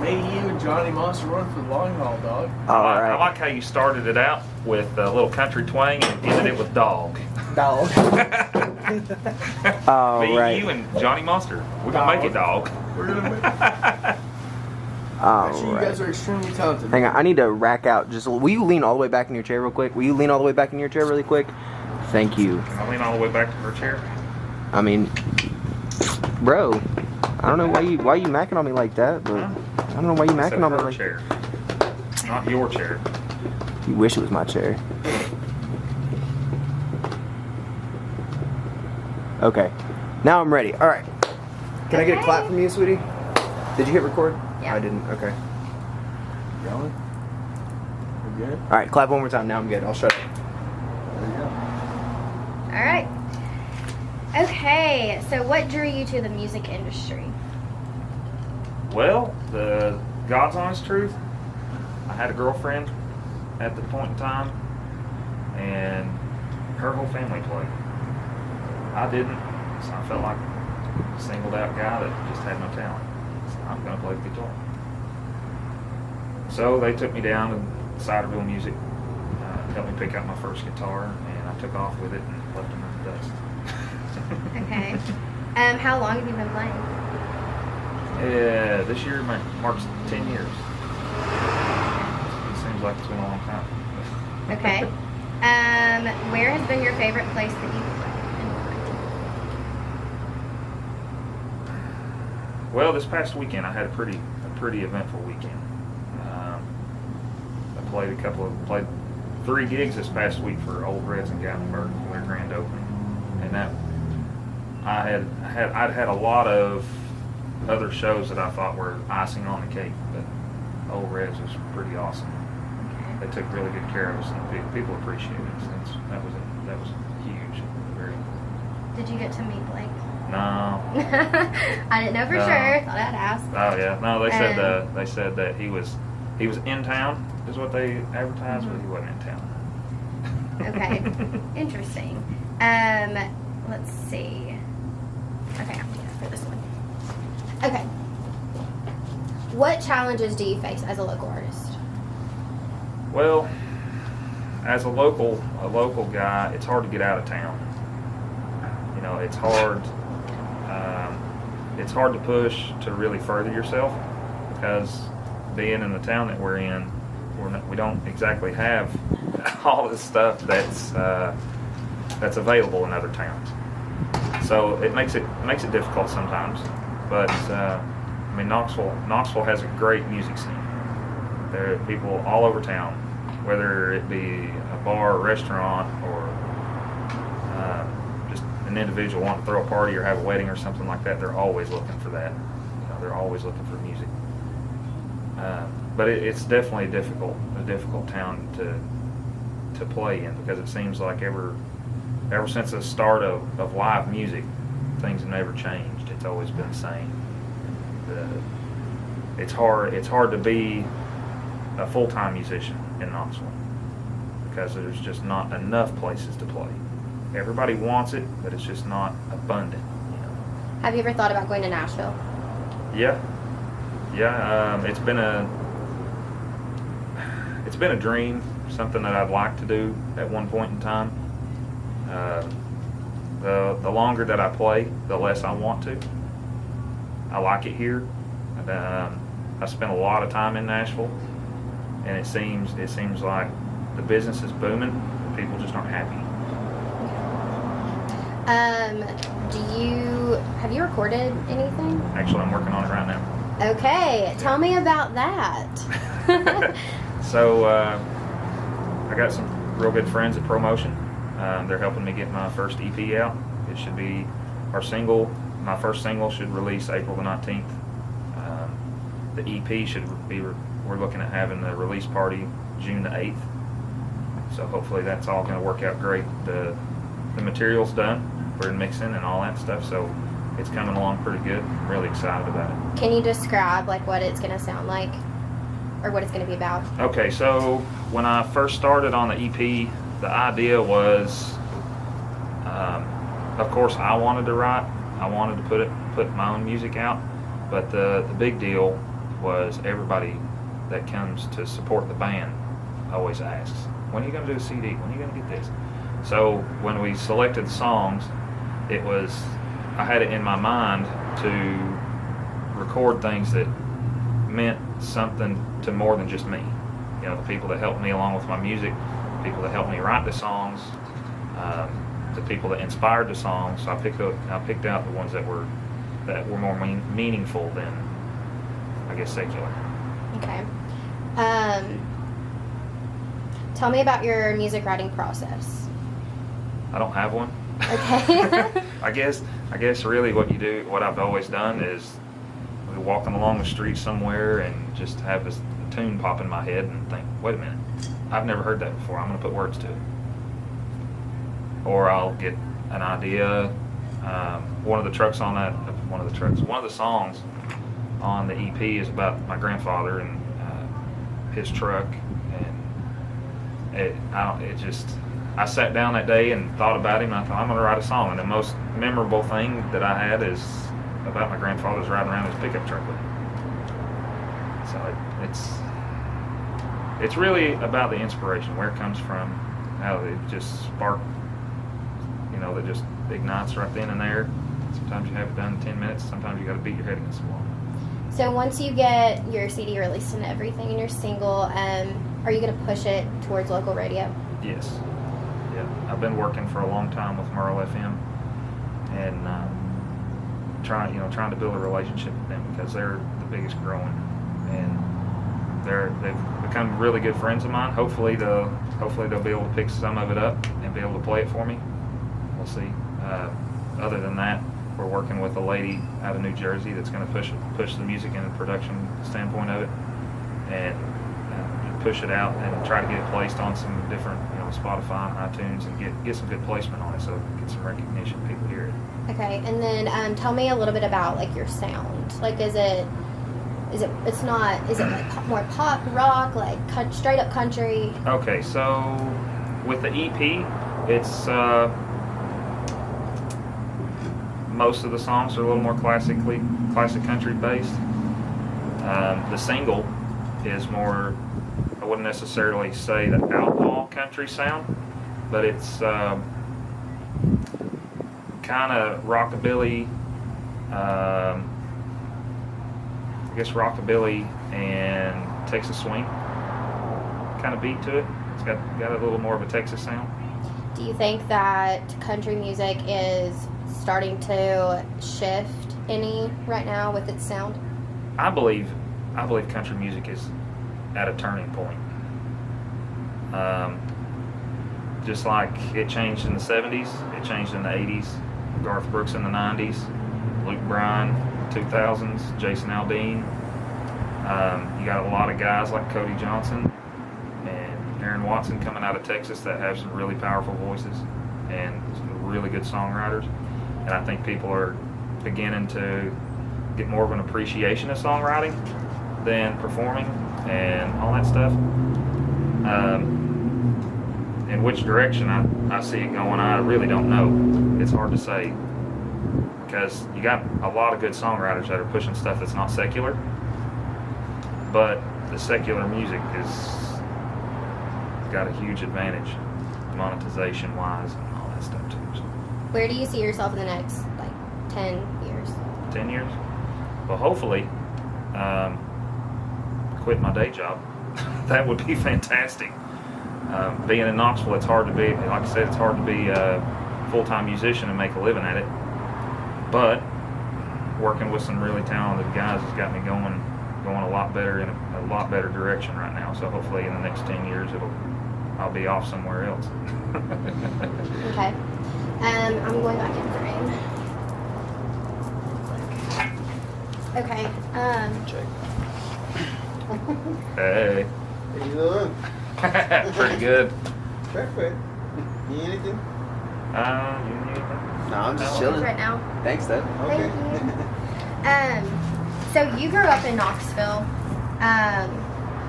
Me, you, and Johnny Monster run for the long haul, dog. All I right. like how you started it out with a little country twang and ended it with dog. Dog. All Me, right. you, and Johnny Monster. We're gonna make it dog. We're gonna make All Actually, you right. guys are extremely talented. Hang on, I need to rack out. Just will you lean all the way back in your chair real quick? Will you lean all the way back in your chair really quick? Thank you. Can I lean all the way back to her chair? I mean, bro, I don't know why you macking on me like that, but Huh? I don't know why you I said macking on me her like chair, not your chair. You wish it was my chair. Okay, now I'm ready. All right. Can I get a clap from you, sweetie? Did you hit record? Yeah. I didn't. Okay. Going? We're good? All right, clap one more time. Now I'm good. I'll shut up. There you go. All right. Okay, so what drew you to the music industry? Well, the God's honest truth, I had a girlfriend at the point in time, and her whole family played. I didn't, so I felt like a singled out guy that just had no talent. So I'm going to play the guitar. So they took me down to Ciderville Music, helped me pick out my first guitar, and I took off with it and left them in the dust. Okay. How long have you been playing? Yeah, this year marks 10 years. It seems like it's been a long time. Okay. Where has been your favorite place that you've played and why? Well, this past weekend I had a pretty eventful weekend. I played 3 gigs this past week for Old Reds in Gatlinburg for their grand opening, and that I'd had a lot of other shows that I thought were icing on the cake, but Old Reds was pretty awesome. They took really good care of us, and people appreciated it. That was huge. Very. Did you get to meet Blake? No. I didn't know for No. sure. Thought I'd ask. Oh yeah. No, they said that he was in town is what they advertised, but he wasn't in town. Okay. Interesting. Let's see. Okay, I'm gonna for this one. Okay. What challenges do you face as a local artist? Well, as a local guy, it's hard to get out of town. You know, it's hard. It's hard to push to really further yourself because being in the town that we're in, we don't exactly have all the stuff that's available in other towns. So it makes it difficult sometimes. But I mean, Knoxville has a great music scene. There are people all over town, whether it be a bar, or restaurant, or just an individual wanting to throw a party or have a wedding or something like that. They're always looking for that. You know, they're always looking for music. But it's definitely a difficult town to play in because it seems like ever since the start of live music, things have never changed. It's always been the same. It's hard to be a full-time musician in Knoxville because there's just not enough places to play. Everybody wants it, but it's just not abundant. You know? Have you ever thought about going to Nashville? Yeah. It's been a dream, something that I'd like to do at one point in time. The longer that I play, the less I want to. I like it here. I spent a lot of time in Nashville, and it seems like the business is booming, but people just aren't happy. Have you recorded anything? Actually, I'm working on it right now. Okay, tell me about that. So I got some real good friends at ProMotion. They're helping me get my first EP out. It should be my first single should release April the 19th. The EP we're looking at having the release party June the 8th. So hopefully that's all going to work out great. The material's done. We're in mixing and all that stuff, so it's coming along pretty good. I'm really excited about it. Can you describe like what it's going to sound like or what it's going to be about? Okay, so when I first started on the EP, the idea was, of course, I wanted to write. I wanted to put my own music out, but the big deal was everybody that comes to support the band always asks, when are you going to do a CD? When are you going to get this? So when we selected songs, it was, I had it in my mind to record things that meant something to more than just me. You know, the people that helped me along with my music, people that helped me write the songs, the people that inspired the songs. So I picked out the ones that were more meaningful than, I guess, secular. Okay. Tell me about your music writing process. I don't have one. Okay. I guess really what I've always done is walking along the street somewhere and just have this tune pop in my head and think, wait a minute, I've never heard that before. I'm going to put words to it. Or I'll get an idea. One of the songs on the EP is about my grandfather and his truck, and I sat down that day and thought about him, and I thought, I'm going to write a song. And the most memorable thing that I had is about my grandfather's riding around his pickup truck with him. So it's really about the inspiration, where it comes from, how it just sparked, that just ignites right then and there. Sometimes you have it done in 10 minutes. Sometimes you got to beat your head against the wall. So once you get your CD released and everything and your single, are you going to push it towards local radio? Yes. Yeah. I've been working for a long time with Merle FM, and trying to build a relationship with them, because they're the biggest growing, and they've become really good friends of mine. Hopefully they'll be able to pick some of it up and be able to play it for me. We'll see. Other than that, we're working with a lady out of New Jersey that's going to push the music and the production standpoint of it, and push it out and try to get it placed on some different, Spotify and iTunes, and get some good placement on it, so get some recognition, people hear it. Okay, and then tell me a little bit about like your sound. Like, is it like more pop, rock, like straight up country? Okay, so with the EP, it's most of the songs are a little more classic country based. The single is more, I wouldn't necessarily say the outlaw country sound, but it's kind of rockabilly, I guess rockabilly and Texas swing kind of beat to it. It's got a little more of a Texas sound. Do you think that country music is starting to shift any right now with its sound? I believe country music is at a turning point. Just like it changed in the 70s, it changed in the 80s, Garth Brooks in the 90s, Luke Bryan, 2000s, Jason Aldean. You got a lot of guys like Cody Johnson and Aaron Watson coming out of Texas that have some really powerful voices and some really good songwriters. And I think people are beginning to get more of an appreciation of songwriting than performing and all that stuff. In which direction I see it going, I really don't know. It's hard to say, because you got a lot of good songwriters that are pushing stuff that's not secular, but the secular music has got a huge advantage monetization wise and all that stuff too. So. Where do you see yourself in the next 10 years? 10 years? Well, hopefully quit my day job. That would be fantastic. Being in Knoxville, it's hard to be, like I said, it's hard to be a full-time musician and make a living at it. But working with some really talented guys has got me going a lot better, in a lot better direction right now. So hopefully in the next 10 years I'll be off somewhere else. Okay. I'm going back in frame. Okay. Hey. How you doing? Pretty good. Perfect. Need anything? You need anything? No, I'm just No. chilling. Right now. Thanks, Dad. Okay. Thank you. So you grew up in Knoxville.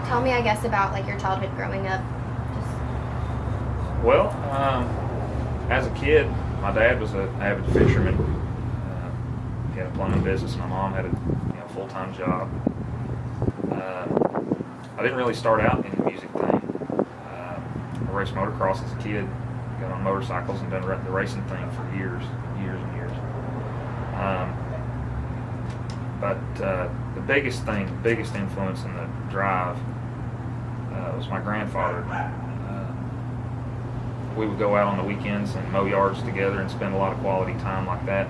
Tell me, I guess, about like your childhood growing up. Well, as a kid, my dad was an avid fisherman. He had a plumbing business. My mom had a full-time job. didn't really start out in the music thing. I raced motocross as a kid, got on motorcycles and done the racing thing for years and years. But the biggest influence in the drive was my grandfather. We would go out on the weekends and mow yards together and spend a lot of quality time like that,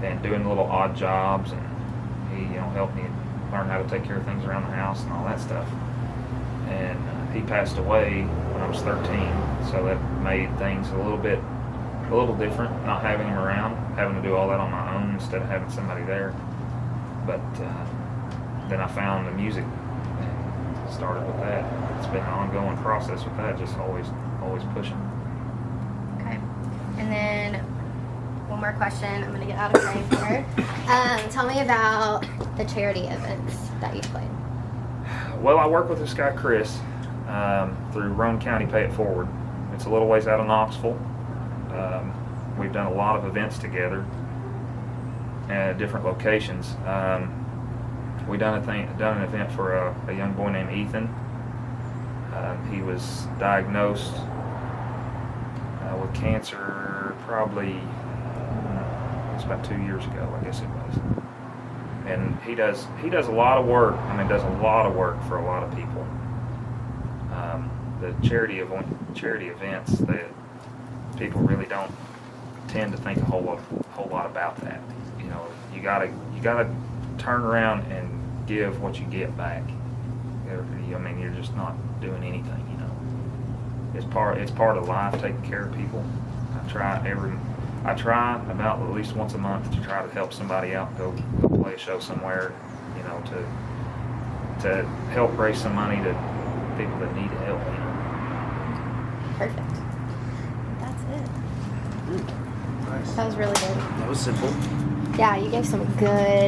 and doing little odd jobs, and he, helped me learn how to take care of things around the house and all that stuff. And he passed away when I was 13, so that made things a little different, not having him around, having to do all that on my own instead of having somebody there. But then I found the music and started with that. It's been an ongoing process with that, just always pushing. Okay. And then one more question. I'm going to get out of frame here. Tell me about the charity events that you've played. Well, I work with this guy, Chris, through Roane County Pay It Forward. It's a little ways out of Knoxville. We've done a lot of events together at different locations. We done an event for a young boy named Ethan. He was diagnosed with cancer probably it's about 2 years ago, I guess it was. And he does a lot of work. Does a lot of work for a lot of people. The charity events, that people really don't tend to think a whole lot about that. You gotta turn around and give what you get back. You're just not doing anything. It's part of life, taking care of people. I try about at least once a month to try to help somebody out, go play a show somewhere, to help raise some money to people that need help. Perfect. That's it. Nice. That was really good. That was simple. Yeah, you gave some good